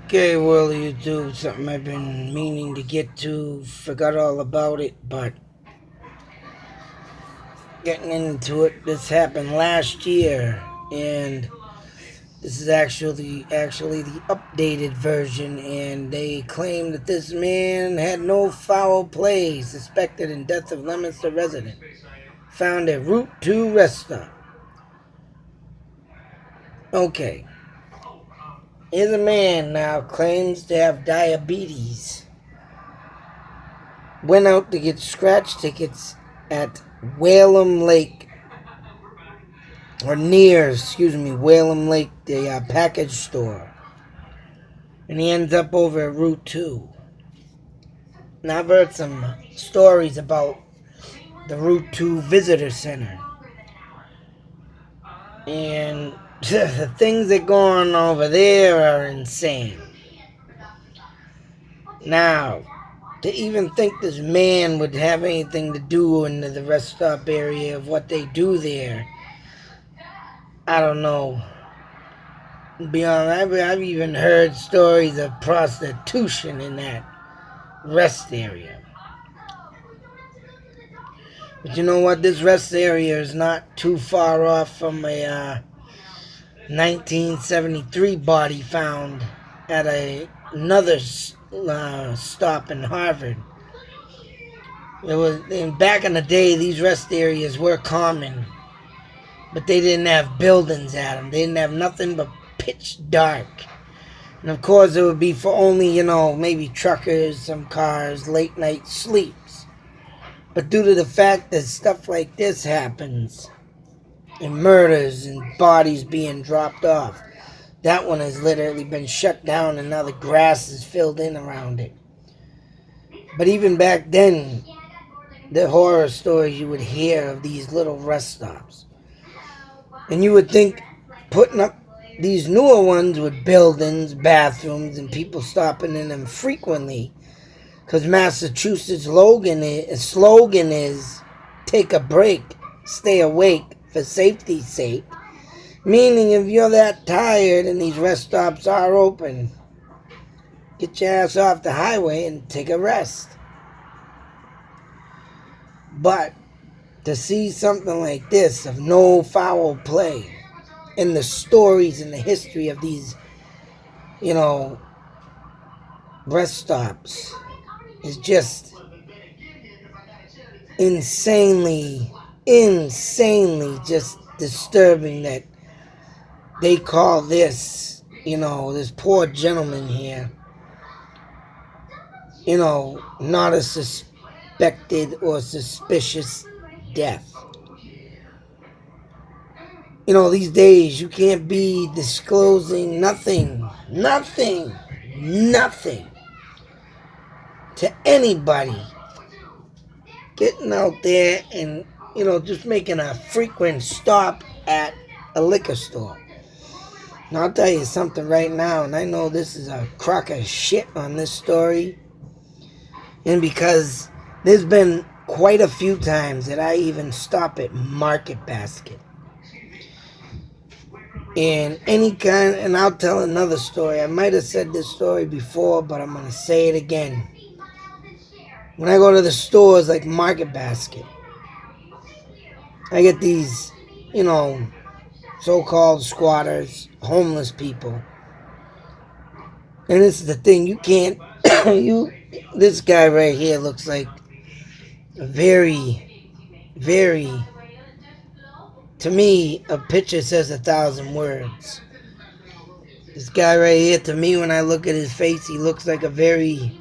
Okay, well, YouTube, something I've been meaning to get to, forgot all about it, but getting into it, this happened last year, and this is actually the updated version, and they claim that this man had no foul play, suspected in death of Leominster resident, found at Route 2 rest stop. Okay, here's a man now claims to have diabetes. Went out to get scratch tickets at Whalum Lake, or near, Whalum Lake, the package store. And he ends up over at Route 2. Now, I've heard some stories about the Route 2 Visitor Center. And the things that go on over there are insane. Now, to even think this man would have anything to do in the rest stop area of what they do there, I don't know. Beyond, I've even heard stories of prostitution in that rest area. But you know what? This rest area is not too far off from a 1973 body found at another stop in Harvard. It was back in the day. These rest areas were common, but they didn't have buildings at them. They didn't have nothing but pitch dark. And of course, it would be for only, maybe truckers, some cars, late night sleeps. But due to the fact that stuff like this happens, and murders and bodies being dropped off, that one has literally been shut down and now the grass is filled in around it. But even back then, the horror stories you would hear of these little rest stops. And you would think putting up these newer ones with buildings, bathrooms, and people stopping in them frequently, because Massachusetts' slogan is take a break, stay awake for safety's sake. Meaning if you're that tired and these rest stops are open, get your ass off the highway and take a rest. But to see something like this of no foul play in the stories and the history of these, rest stops is just insanely just disturbing that they call this, this poor gentleman here, not a suspected or suspicious death. These days you can't be disclosing nothing to anybody. Getting out there and, just making a frequent stop at a liquor store. Now, I'll tell you something right now, and I know this is a crock of shit on this story, and because there's been quite a few times that I even stop at Market Basket. And and I'll tell another story. I might have said this story before, but I'm going to say it again. When I go to the stores like Market Basket, I get these, so-called squatters, homeless people. And this is the thing, you can't, this guy right here looks like a very, to me, a picture says 1,000 words. This guy right here, to me, when I look at his face, he looks like a very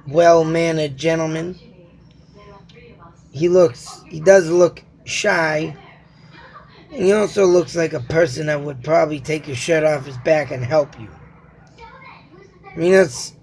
well-mannered gentleman. He does look shy. And he also looks like a person that would probably take your shirt off his back and help you. I mean, that's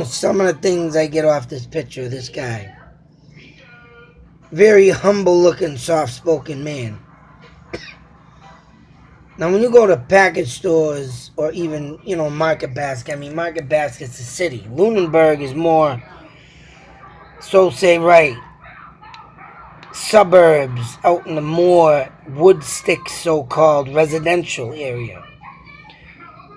some of the things I get off this picture of this guy. Very humble-looking, soft-spoken man. Now, when you go to package stores or even, Market Basket, Market Basket's a city. Lunenburg is more, suburbs out in the more wood stick so-called residential area.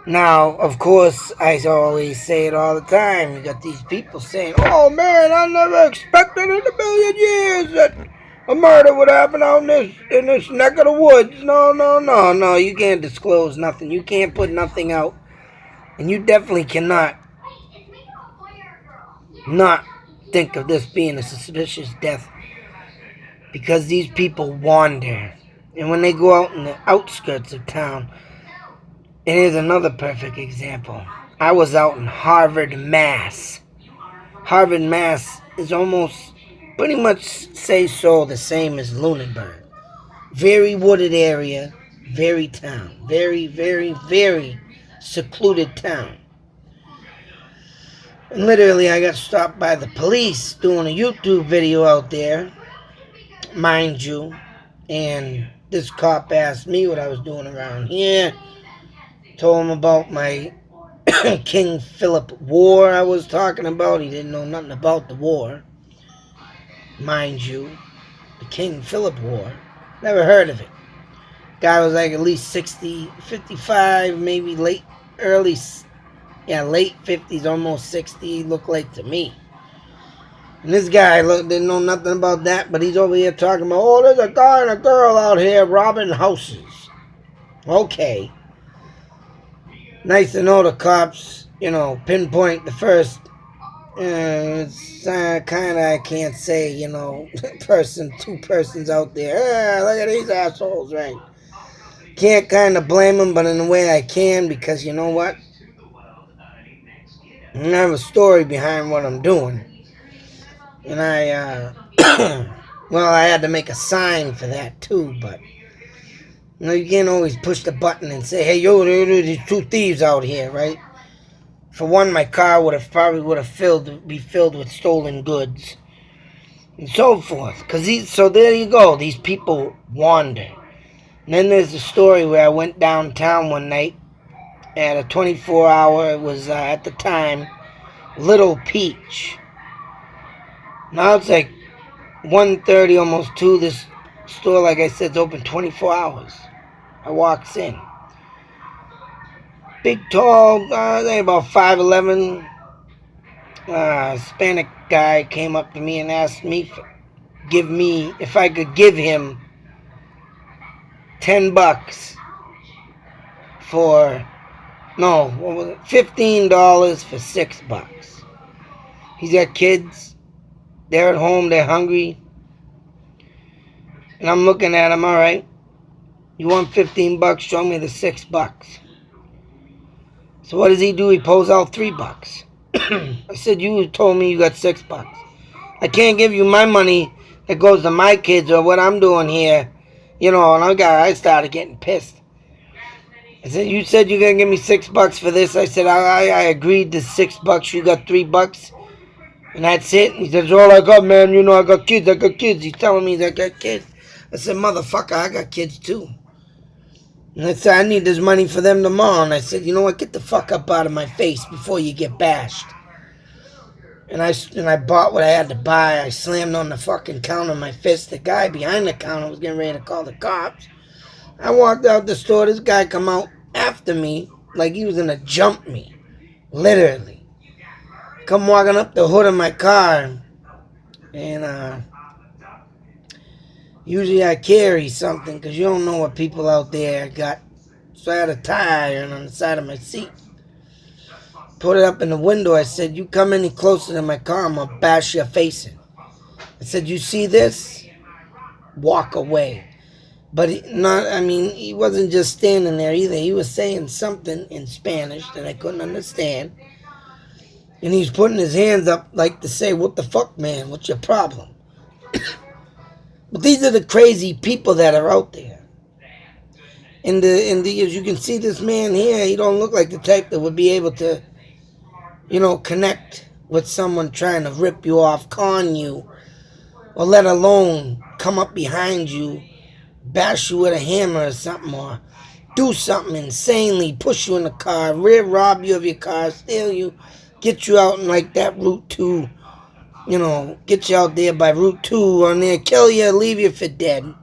Now, of course, I always say it all the time. You got these people saying, "Oh man, I never expected in a million years that a murder would happen out in this neck of the woods." No, no, no, no. You can't disclose nothing. You can't put nothing out, and you definitely cannot not think of this being a suspicious death because these people wander, and when they go out in the outskirts of town. And here's another perfect example. I was out in Harvard, Mass. Harvard, Mass is almost pretty much say so the same as Lunenburg. Very wooded area, very town. Very, very, very secluded town. And literally I got stopped by the police doing a YouTube video out there, mind you. And this cop asked me what I was doing around here. Told him about my King Philip War I was talking about. He didn't know nothing about the war. Mind you, the King Philip War. Never heard of it. Guy was like at least 60, 55, maybe late 50s, almost 60, looked like to me. And this guy didn't know nothing about that, but he's over here talking about, oh, there's a guy and a girl out here robbing houses. Okay. Nice to know the cops, pinpoint the first, it's kind of, I can't say, two persons out there. Look at these assholes, right? Can't kind of blame them, but in a way I can, because you know what? I have a story behind what I'm doing. And I had to make a sign for that too, but you can't always push the button and say, hey, there's two thieves out here, right? For one, my car would have be filled with stolen goods and so forth. So there you go. These people wander. And then there's the story where I went downtown one night at a 24-hour. It was at the time Little Peach. Now it's like 1:30, almost 2. This store, like I said, is open 24 hours. I walks in. Big, tall, about 5'11", Hispanic guy came up to me and asked me if I could give him $10 for, no, what was it? $15 for $6. He's got kids. They're at home. They're hungry. And I'm looking at him, all right. You want $15? Show me the $6. So what does he do? He pulls out $3. I said, you told me you got $6. I can't give you my money that goes to my kids or what I'm doing here. And I started getting pissed. I said, you said you're going to give me $6 for this. I said, I agreed to $6. You got $3. And that's it. He says, all I got, man, I got kids. He's telling me I got kids. I said, motherfucker, I got kids too. And I said, I need this money for them tomorrow. And I said, you know what, get the fuck up out of my face before you get bashed. And I bought what I had to buy. I slammed on the fucking counter my fist. The guy behind the counter was getting ready to call the cops. I walked out the store. This guy come out after me like he was going to jump me. Literally. Come walking up the hood of my car. And usually I carry something because you don't know what people out there got. So I had a tire iron on the side of my seat. Put it up in the window. I said, you come any closer to my car, I'm going to bash your face in. I said, you see this? Walk away. But he wasn't just standing there either. He was saying something in Spanish that I couldn't understand. And he's putting his hands up like to say, what the fuck, man? What's your problem? But these are the crazy people that are out there. And as you can see, this man here, he don't look like the type that would be able to, connect with someone trying to rip you off, con you, or let alone come up behind you, bash you with a hammer or something, or do something insanely, push you in the car, rob you of your car, steal you, get you out in like that Route 2, get you out there by Route 2 on there, kill you, leave you for dead.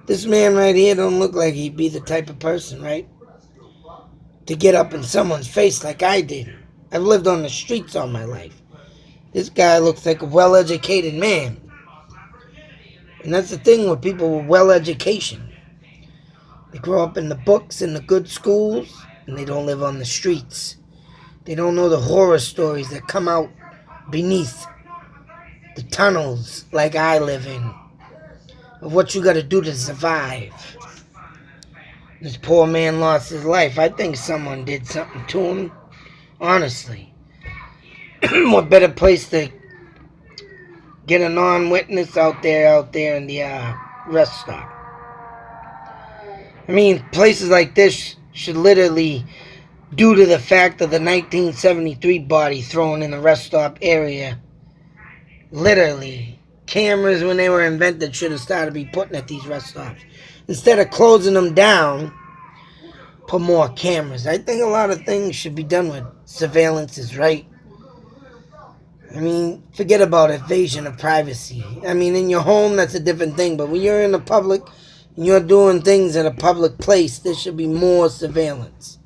This man right here don't look like he'd be the type of person, right? to get up in someone's face like I did. I've lived on the streets all my life. This guy looks like a well-educated man. And that's the thing with people with well-education. They grow up in the books and the good schools, and they don't live on the streets. They don't know the horror stories that come out beneath the tunnels like I live in, of what you gotta do to survive. This poor man lost his life. I think someone did something to him. Honestly. What better place to get a non-witness out there in the rest stop? I mean, places like this should literally, due to the fact of the 1973 body thrown in the rest stop area, literally, cameras when they were invented should have started be putting at these rest stops. Instead of closing them down, put more cameras. I think a lot of things should be done with surveillances, right? I mean, forget about invasion of privacy. I mean, in your home, that's a different thing. But when you're in the public and you're doing things in a public place, there should be more surveillance.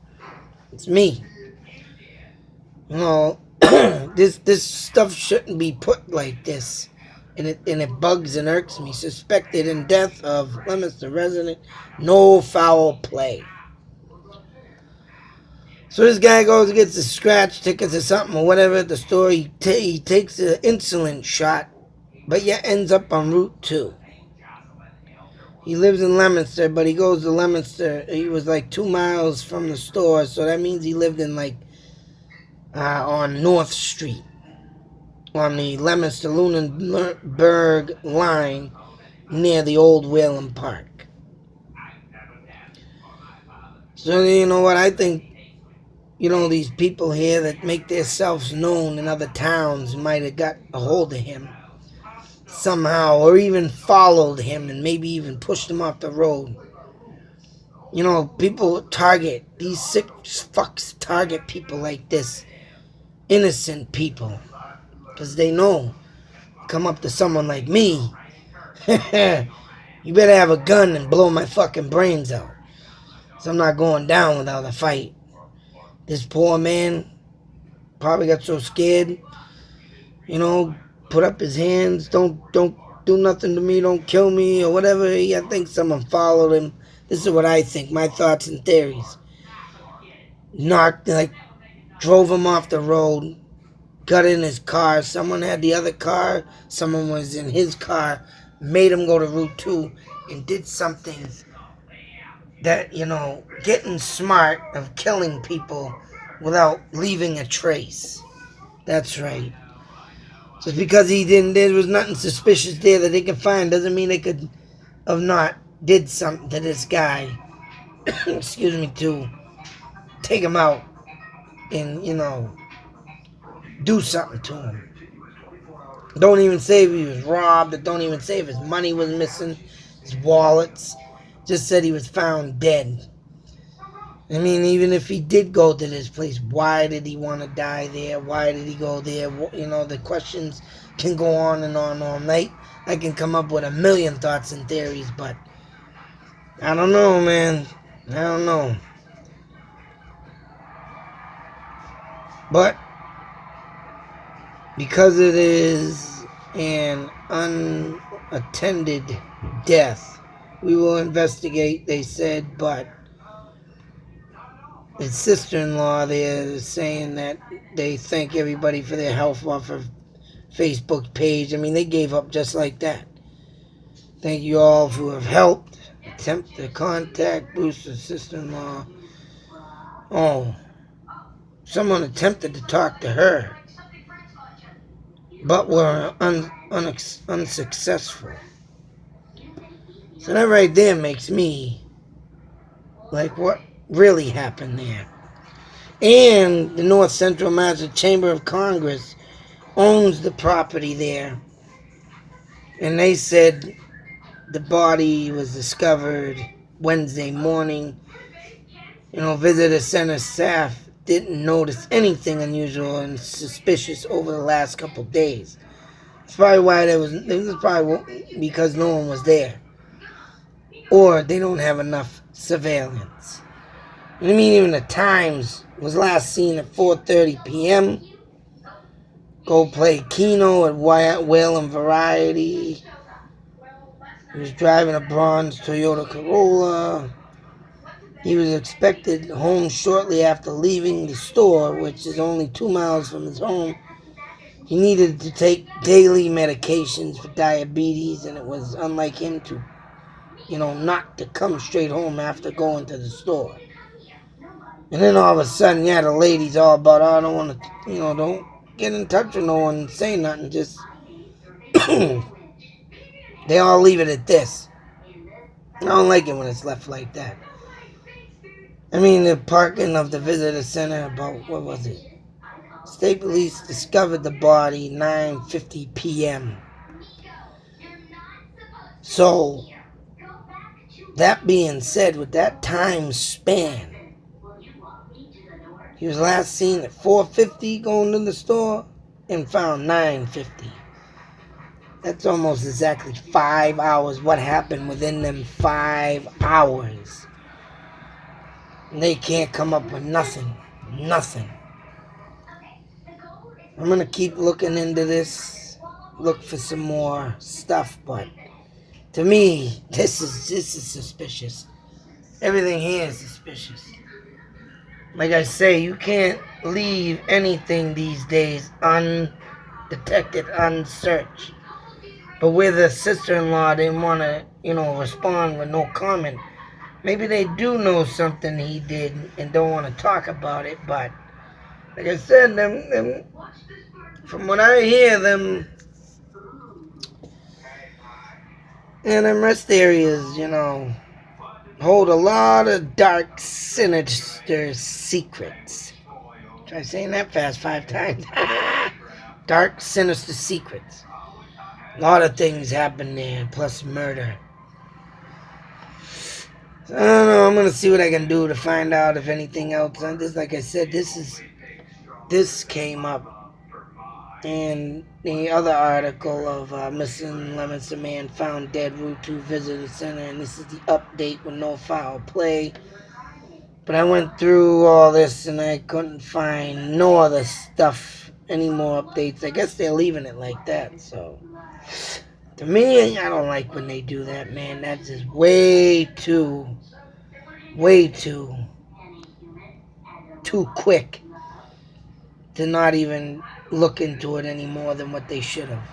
It's me. You know, this stuff shouldn't be put like this. And it bugs and irks me. Suspected in death of Leominster resident, no foul play. So this guy goes and gets a scratch tickets or something or whatever at the store. He takes an insulin shot, but yet ends up on Route 2. He lives in Leominster, but he goes to Leominster. He was like 2 miles from the store, so that means he lived in like on North Street, on the Leominster-Lunenburg line near the old Whalen Park. So you know what I think? You know, these people here that make themselves known in other towns might have got a hold of him somehow, or even followed him and maybe even pushed him off the road. You know, people target, these sick fucks target people like this, innocent people, because they know, come up to someone like me, you better have a gun and blow my fucking brains out. So I'm not going down without a fight. This poor man probably got so scared, you know, put up his hands, don't do nothing to me, don't kill me, or whatever. I think someone followed him. This is what I think, my thoughts and theories. Drove him off the road, got in his car. Someone had the other car, someone was in his car, made him go to Route 2 and did something that, you know, getting smart of killing people without leaving a trace. That's right. Just because there was nothing suspicious there that they could find doesn't mean they could have not did something to this guy, excuse me, to take him out and, you know, do something to him. Don't even say if he was robbed, don't even say if his money was missing, his wallets. Just said he was found dead. I mean, even if he did go to this place, why did he want to die there? Why did he go there? You know, the questions can go on and on all night. I can come up with a million thoughts and theories, but I don't know, man. I don't know. But because it is an unattended death, we will investigate, they said, but his sister-in-law there is saying that they thank everybody for their help off of Facebook page. I mean, they gave up just like that. Thank you all who have helped. Attempt to contact Brewster's sister-in-law. Oh, someone attempted to talk to her, but were unsuccessful. So that right there makes me like, what really happened there? And the North Central Massachusetts Chamber of Congress owns the property there. And they said the body was discovered Wednesday morning. You know, visitor center staff didn't notice anything unusual and suspicious over the last couple of days. That's probably why it was probably because no one was there. Or they don't have enough surveillance. I mean, even the Times was last seen at 4:30 p.m. Go play Keno at Whale and Variety. He was driving a bronze Toyota Corolla. He was expected home shortly after leaving the store, which is only 2 miles from his home. He needed to take daily medications for diabetes, and it was unlike him to, not to come straight home after going to the store. And then all of a sudden, the ladies all about, oh, I don't want to, don't get in touch with no one and say nothing. Just, they all leave it at this. I don't like it when it's left like that. I mean, the parking of the visitor center about, what was it? State police discovered the body 9:50 p.m. So, that being said, with that time span, he was last seen at 4:50 going to the store and found 9:50. That's almost exactly 5 hours. What happened within them 5 hours? And they can't come up with nothing. Nothing. I'm going to keep looking into this, look for some more stuff, but to me, this is suspicious. Everything here is suspicious. Like I say, you can't leave anything these days undetected, unsearched. But with the sister-in-law, they want to, respond with no comment. Maybe they do know something he did and don't want to talk about it, but like I said, them from what I hear, them rest areas, hold a lot of dark, sinister secrets. Try saying that fast 5 times. Dark, sinister secrets. A lot of things happen there, plus murder. So, I don't know. I'm going to see what I can do to find out if anything else on this. Like I said, this came up in the other article of missing Leominster man found dead, Route 2 visitor center, and this is the update with no foul play. But I went through all this and I couldn't find no other stuff, any more updates. I guess they're leaving it like that, so to me, I don't like when they do that, man. That's just way too quick to not even look into it any more than what they should have.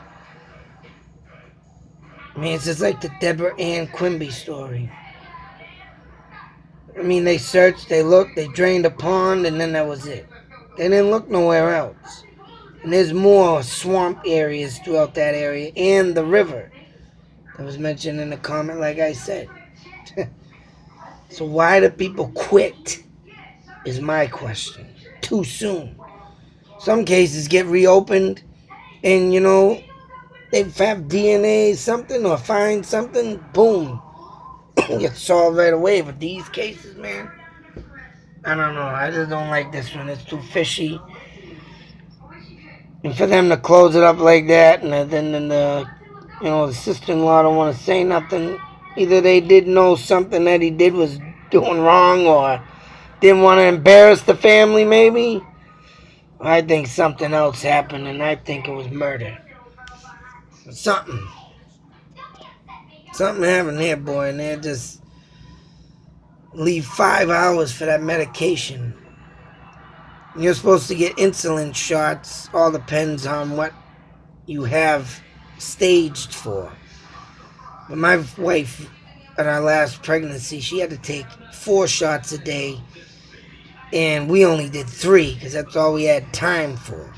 I mean, it's just like the Deborah Ann Quimby story. I mean, they searched, they looked, they drained a pond, and then that was it. They didn't look nowhere else. And there's more swamp areas throughout that area and the river that was mentioned in the comment, like I said. So why do people quit is my question. Too soon. Some cases get reopened and, they have DNA something or find something, boom, get solved right away. But these cases, man, I don't know. I just don't like this one. It's too fishy. And for them to close it up like that, and then the sister-in-law don't want to say nothing. Either they did know something that he did was doing wrong, or didn't want to embarrass the family, maybe. I think something else happened, and I think it was murder. Something happened here, boy, and they just leave 5 hours for that medication. You're supposed to get insulin shots. All depends on what you have staged for. But my wife, at our last pregnancy, she had to take 4 shots a day. And we only did 3 because that's all we had time for.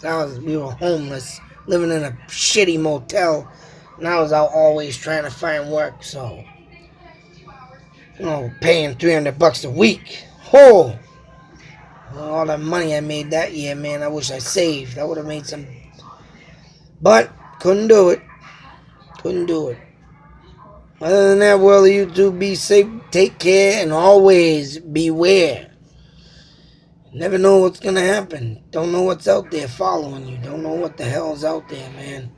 We were homeless, living in a shitty motel. And I was out always trying to find work. So, paying $300 a week. Oh! All that money I made that year, man, I wish I saved. I would have made some. But, couldn't do it. Other than that, world of YouTube, be safe, take care, and always beware. Never know what's going to happen. Don't know what's out there following you. Don't know what the hell's out there, man.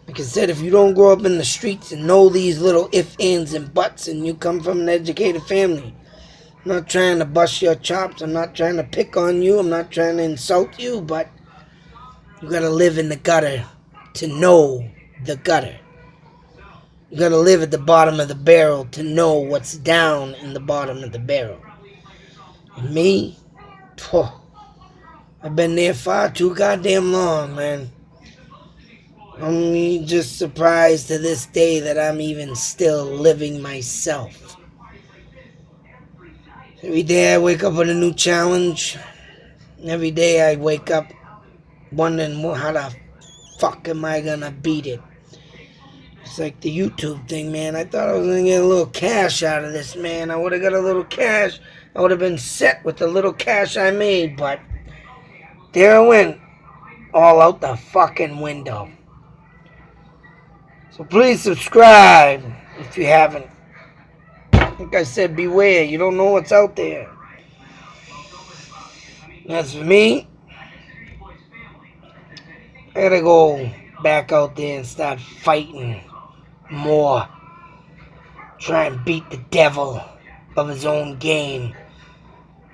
Like I said, if you don't grow up in the streets and know these little ifs, ands, and buts, and you come from an educated family, I'm not trying to bust your chops. I'm not trying to pick on you. I'm not trying to insult you, but you gotta live in the gutter to know the gutter. You gotta live at the bottom of the barrel to know what's down in the bottom of the barrel. And me, I've been there far too goddamn long, man. I'm just surprised to this day that I'm even still living myself. Every day I wake up with a new challenge. Every day I wake up wondering how the fuck am I gonna beat it. It's like the YouTube thing, man. I thought I was gonna get a little cash out of this, man. I would have got a little cash. I would have been set with the little cash I made, but there I went. All out the fucking window. So please subscribe if you haven't. Like I said, beware. You don't know what's out there. As for me, I gotta go back out there and start fighting more. Try and beat the devil of his own game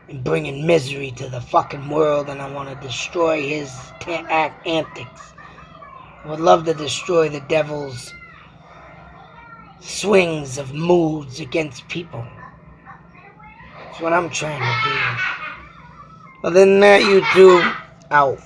and bringing misery to the fucking world, and I want to destroy his antics. I would love to destroy the devil's swings of moods against people. That's what I'm trying to do. Other than that, YouTube, out.